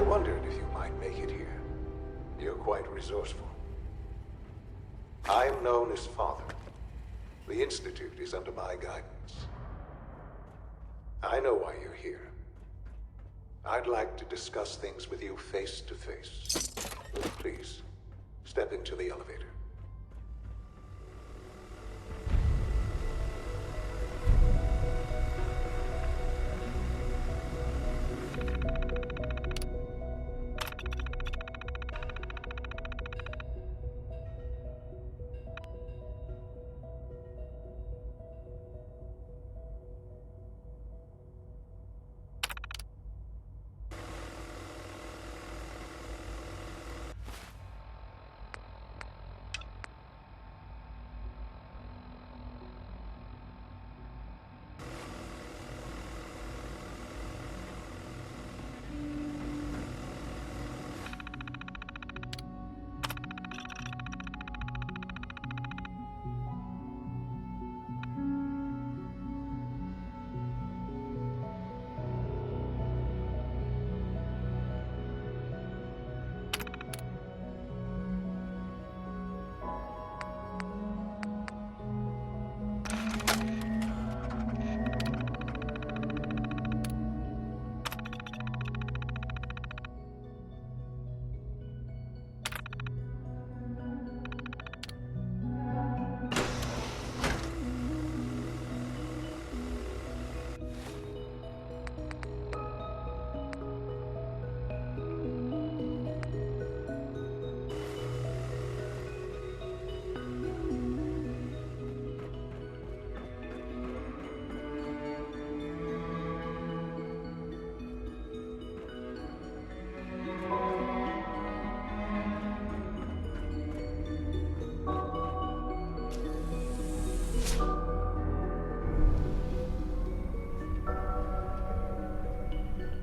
wondered if you might make it here. You're quite resourceful. I'm known as Father. The Institute is under my guidance. I know why you're here. I'd like to discuss things with you face to face. Please, step into the elevator.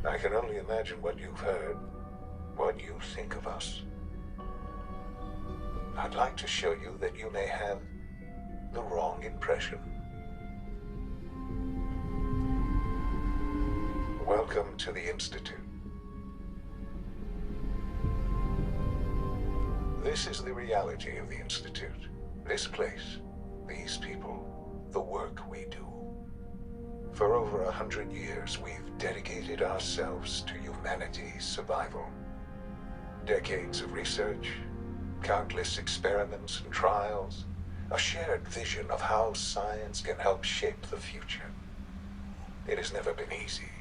I can only imagine what you've heard, what you think of us. I'd like to show you that you may have the wrong impression. Welcome to the Institute. This is the reality of the Institute. This place, these people, the work we do. For over 100 years, we've dedicated ourselves to humanity's survival. Decades of research, countless experiments and trials, a shared vision of how science can help shape the future. It has never been easy,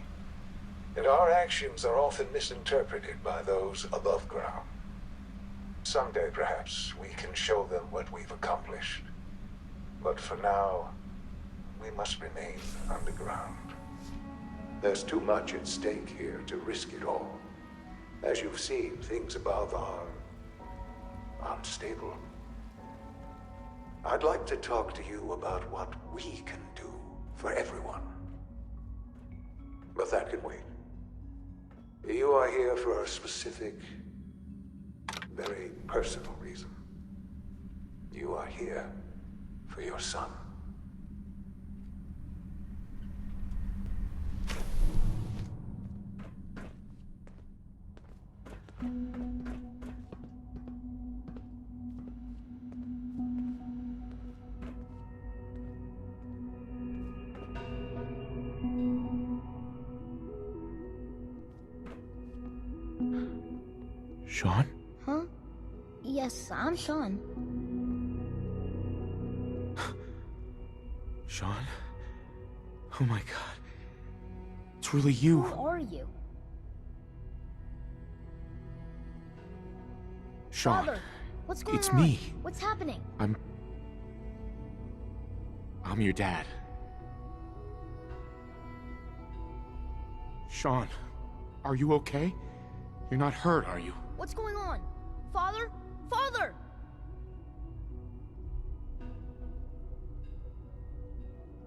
and our actions are often misinterpreted by those above ground. Someday, perhaps, we can show them what we've accomplished. But for now, we must remain underground. There's too much at stake here to risk it all. As you've seen, things above are unstable. I'd like to talk to you about what we can do for everyone. But that can wait. You are here for a specific, very personal reason. You are here for your son. Sean? Huh? Yes, I'm Sean. Sean? Oh my god. It's really you. Who are you? Sean. Father, what's going on? It's me. What's happening? I'm your dad. Sean, are you okay? You're not hurt, are you? What's going on? Father? Father!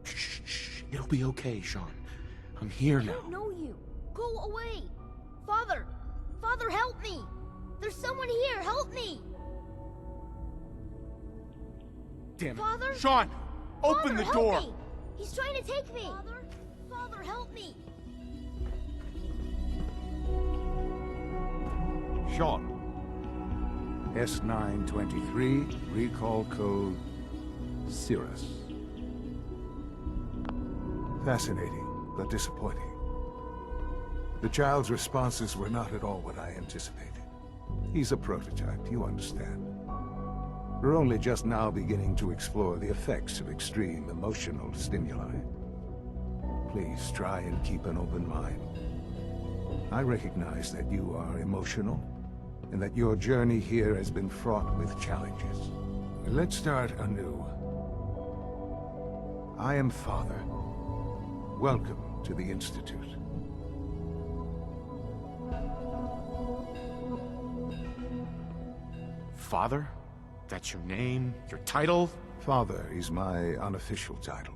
Shh. It'll be okay, Sean. I'm here now. I don't know you. Go away. Father! Father, help me! There's someone here. Help me! Damn it. Father? Sean! Open Father, the door! help me! He's trying to take me! Father, help me! Sean. S923, recall code Cirrus. Fascinating, but disappointing. The child's responses were not at all what I anticipated. He's a prototype, you understand. We're only just now beginning to explore the effects of extreme emotional stimuli. Please try and keep an open mind. I recognize that you are emotional, and that your journey here has been fraught with challenges. Let's start anew. I am Father. Welcome to the Institute. Father? That's your name? Your title? Father is my unofficial title.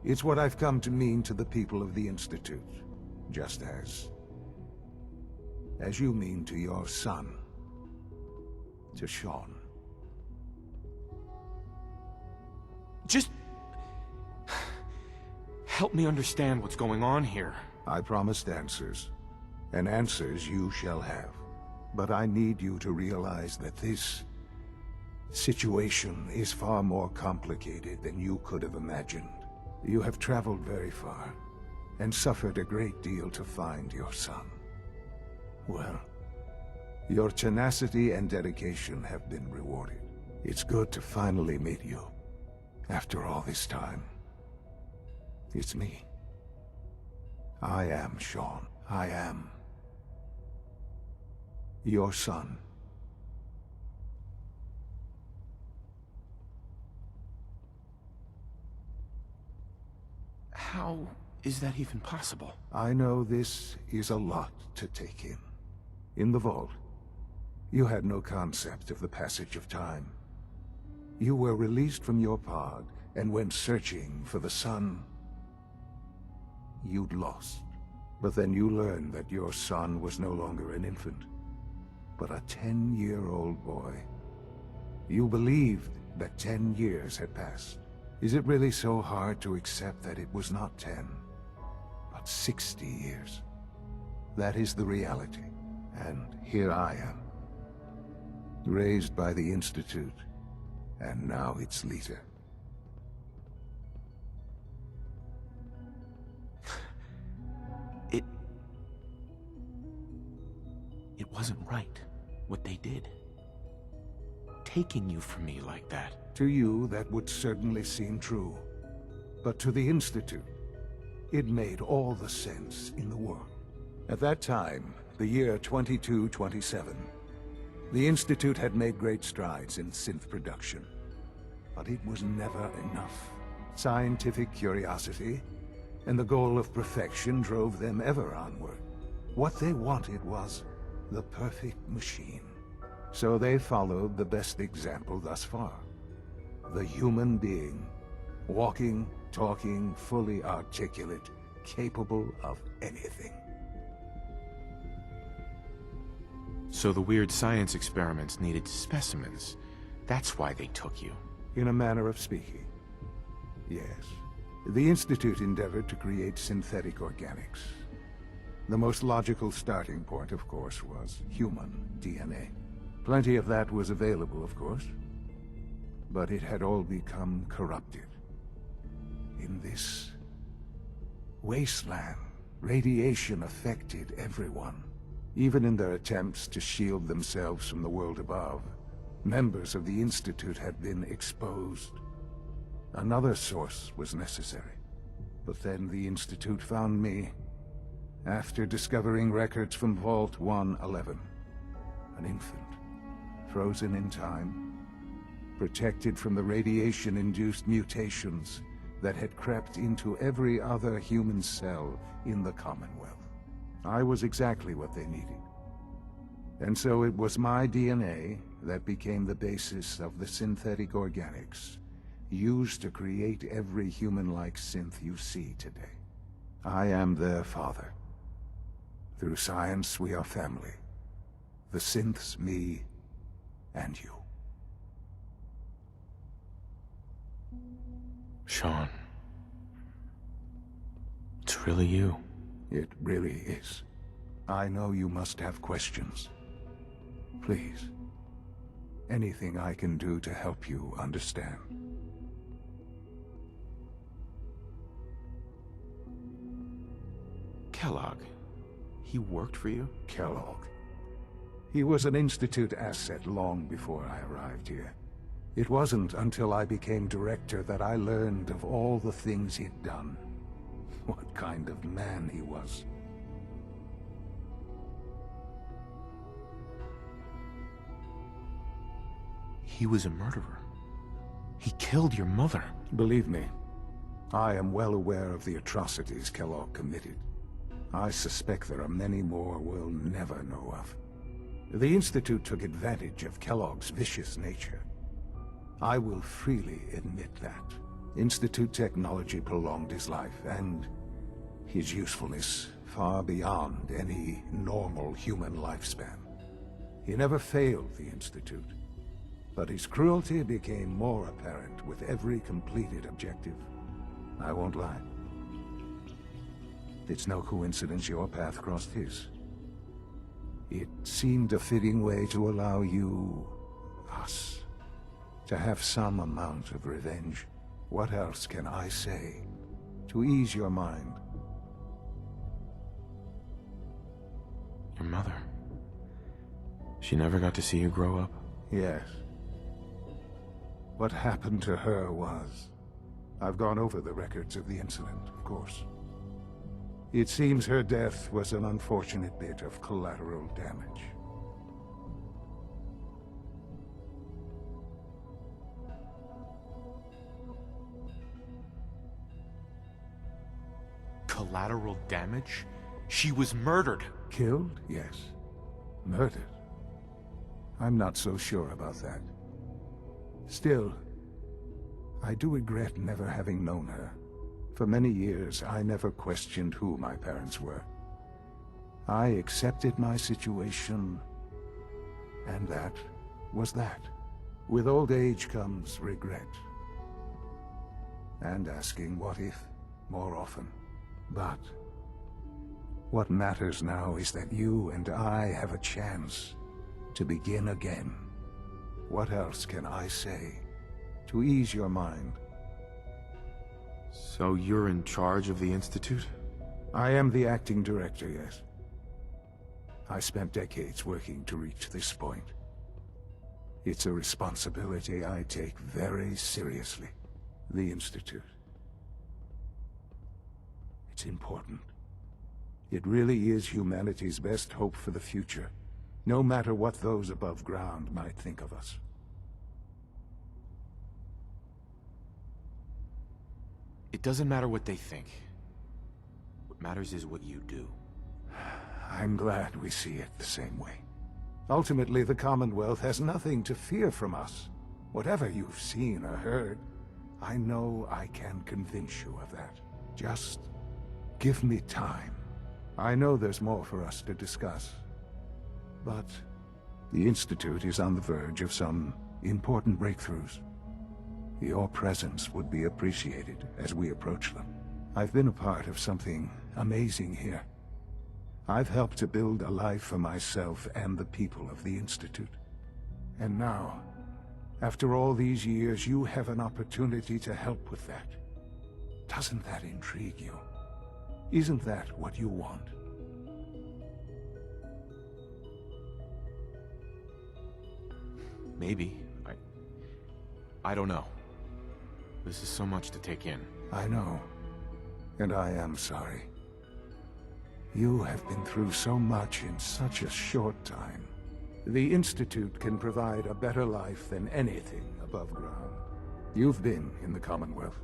It's what I've come to mean to the people of the Institute, just as you mean to your son, to Sean. Just... help me understand what's going on here. I promised answers, and answers you shall have. But I need you to realize that this situation is far more complicated than you could have imagined. You have traveled very far, and suffered a great deal to find your son. Well, your tenacity and dedication have been rewarded. It's good to finally meet you. After all this time, it's me. I am Sean. I am your son. How is that even possible? I know this is a lot to take in. In the vault, you had no concept of the passage of time. You were released from your pod and went searching for the son you'd lost. But then you learned that your son was no longer an infant, but a 10-year-old boy. You believed that 10 years had passed. Is it really so hard to accept that it was not 10, but 60 years? That is the reality. And here I am, raised by the Institute, and now its leader. It wasn't right, what they did. Taking you from me like that. To you, that would certainly seem true. But to the Institute, it made all the sense in the world. At that time, the year 2227, the Institute had made great strides in synth production. But it was never enough. Scientific curiosity and the goal of perfection drove them ever onward. What they wanted was the perfect machine. So they followed the best example thus far. The human being. Walking, talking, fully articulate, capable of anything. So the weird science experiments needed specimens. That's why they took you. In a manner of speaking, yes. The Institute endeavored to create synthetic organics. The most logical starting point, of course, was human DNA. Plenty of that was available, of course, but it had all become corrupted. In this wasteland, radiation affected everyone. Even in their attempts to shield themselves from the world above, members of the Institute had been exposed. Another source was necessary. But then the Institute found me, after discovering records from Vault 111. An infant, frozen in time, protected from the radiation-induced mutations that had crept into every other human cell in the Commonwealth. I was exactly what they needed. And so it was my DNA that became the basis of the synthetic organics used to create every human-like synth you see today. I am their father. Through science, we are family. The synths, me, and you. Sean. It's really you. It really is. I know you must have questions. Please. Anything I can do to help you understand. Kellogg. He worked for you? Kellogg. He was an Institute asset long before I arrived here. It wasn't until I became director that I learned of all the things he'd done. What kind of man he was. He was a murderer. He killed your mother. Believe me, I am well aware of the atrocities Kellogg committed. I suspect there are many more we'll never know of. The Institute took advantage of Kellogg's vicious nature. I will freely admit that. Institute technology prolonged his life, and his usefulness far beyond any normal human lifespan. He never failed the Institute, but his cruelty became more apparent with every completed objective. I won't lie. It's no coincidence your path crossed his. It seemed a fitting way to allow you, us, to have some amount of revenge. What else can I say to ease your mind? Your mother. She never got to see you grow up? Yes. What happened to her was... I've gone over the records of the incident, of course. It seems her death was an unfortunate bit of collateral damage. Collateral damage? She was murdered. Killed? Yes. Murdered? I'm not so sure about that. Still, I do regret never having known her. For many years, I never questioned who my parents were. I accepted my situation, and that was that. With old age comes regret. And asking what if more often. But what matters now is that you and I have a chance to begin again. What else can I say to ease your mind? So you're in charge of the Institute? I am the acting director, yes. I spent decades working to reach this point. It's a responsibility I take very seriously. The Institute. It's important. It really is humanity's best hope for the future, no matter what those above ground might think of us. It doesn't matter what they think. What matters is what you do. I'm glad we see it the same way. Ultimately, the Commonwealth has nothing to fear from us. Whatever you've seen or heard, I know I can convince you of that. Just give me time. I know there's more for us to discuss. But the Institute is on the verge of some important breakthroughs. Your presence would be appreciated as we approach them. I've been a part of something amazing here. I've helped to build a life for myself and the people of the Institute. And now, after all these years, you have an opportunity to help with that. Doesn't that intrigue you? Isn't that what you want? Maybe. I don't know. This is so much to take in. I know. And I am sorry. You have been through so much in such a short time. The Institute can provide a better life than anything above ground. You've been in the Commonwealth.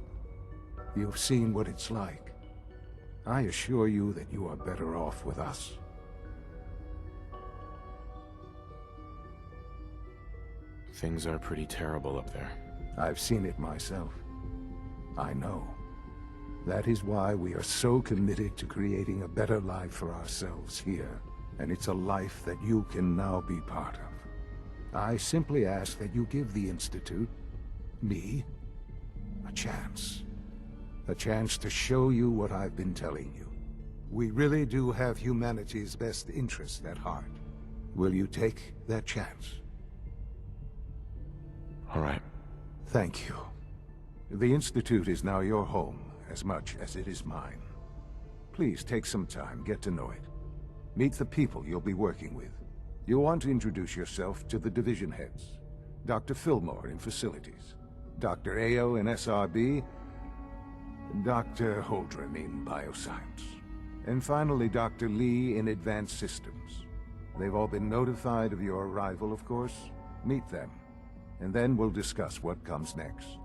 You've seen what it's like. I assure you that you are better off with us. Things are pretty terrible up there. I've seen it myself. I know. That is why we are so committed to creating a better life for ourselves here. And it's a life that you can now be part of. I simply ask that you give the Institute, me, a chance. A chance to show you what I've been telling you. We really do have humanity's best interest at heart. Will you take that chance? All right. Thank you. The Institute is now your home, as much as it is mine. Please take some time, get to know it. Meet the people you'll be working with. You'll want to introduce yourself to the division heads. Dr. Fillmore in Facilities, Dr. Ayo in SRB, Dr. Holdren in Bioscience, and finally Dr. Lee in Advanced Systems. They've all been notified of your arrival, of course. Meet them, and then we'll discuss what comes next.